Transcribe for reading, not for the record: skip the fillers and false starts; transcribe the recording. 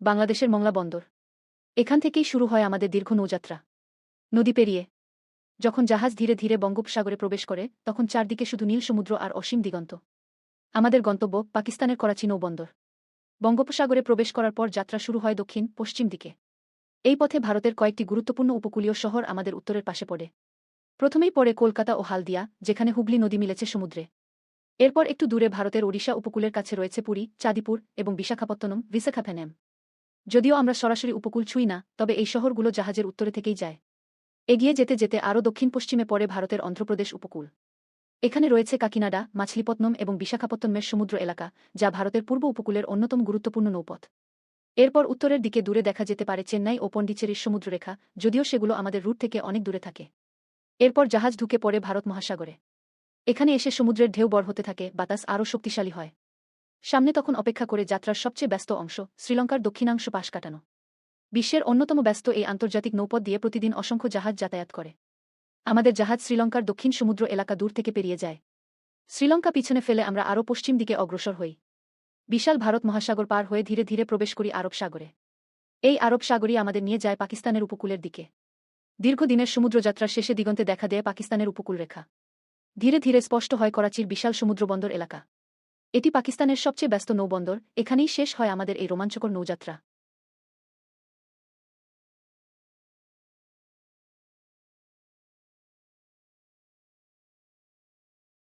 বাংলাদেশের মংলা বন্দর। এখান থেকেই শুরু হয় আমাদের দীর্ঘ নৌযাত্রা। নদী পেরিয়ে যখন জাহাজ ধীরে ধীরে বঙ্গোপসাগরে প্রবেশ করে, তখন চারদিকে শুধু নীল সমুদ্র আর অসীম দিগন্ত। আমাদের গন্তব্য পাকিস্তানের করাচি নৌবন্দর। বঙ্গোপসাগরে প্রবেশ করার পর যাত্রা শুরু হয় দক্ষিণ পশ্চিম দিকে। এই পথে ভারতের কয়েকটি গুরুত্বপূর্ণ উপকূলীয় শহর আমাদের উত্তরের পাশে পড়ে। প্রথমেই পড়ে কলকাতা ও হালদিয়া, যেখানে হুগলি নদী মিলেছে সমুদ্রে। এরপর একটু দূরে ভারতের ওড়িশা উপকূলের কাছে রয়েছে পুরী, চাঁদিপুর এবং বিশাখাপত্তনম, বিশাখাপত্তনম। যদিও আমরা সরাসরি উপকূল ছুঁই না, তবে এই শহরগুলো জাহাজের উত্তরে থেকেই যায়। এগিয়ে যেতে যেতে আরও দক্ষিণ পশ্চিমে পড়ে ভারতের অন্ধ্রপ্রদেশ উপকূল। এখানে রয়েছে কাকিনাডা, মাছলিপত্তনম এবং বিশাখাপত্তনমের সমুদ্র এলাকা, যা ভারতের পূর্ব উপকূলের অন্যতম গুরুত্বপূর্ণ নৌপথ। এরপর উত্তরের দিকে দূরে দেখা যেতে পারে চেন্নাই ও পন্ডিচেরির সমুদ্ররেখা, যদিও সেগুলো আমাদের রুট থেকে অনেক দূরে থাকে। এরপর জাহাজ ঢুকে পড়ে ভারত মহাসাগরে। এখানে এসে সমুদ্রের ঢেউ বড় হতে থাকে, বাতাস আরও শক্তিশালী হয়। সামনে তখন অপেক্ষা করে যাত্রার সবচেয়ে ব্যস্ত অংশ, শ্রীলঙ্কার দক্ষিণাংশ পাশ কাটানো। বিশ্বের অন্যতম ব্যস্ত এই আন্তর্জাতিক নৌপথ দিয়ে প্রতিদিন অসংখ্য জাহাজ যাতায়াত করে। আমাদের জাহাজ শ্রীলঙ্কার দক্ষিণ সমুদ্র এলাকা দূর থেকে পেরিয়ে যায়। শ্রীলঙ্কা পিছনে ফেলে আমরা আরও পশ্চিম দিকে অগ্রসর হই। বিশাল ভারত মহাসাগর পার হয়ে ধীরে ধীরে প্রবেশ করি আরব সাগরে। এই আরব সাগরই আমাদের নিয়ে যায় পাকিস্তানের উপকূলের দিকে। দীর্ঘদিনের সমুদ্রযাত্রার শেষে দিগন্তে দেখা দেয় পাকিস্তানের উপকূলরেখা। ধীরে ধীরে স্পষ্ট হয় করাচির বিশাল সমুদ্রবন্দর এলাকা। এটি পাকিস্তানের সবচেয়ে ব্যস্ত নৌবন্দর, এখানেই শেষ হয় আমাদের এই রোমাঞ্চকর নৌযাত্রা।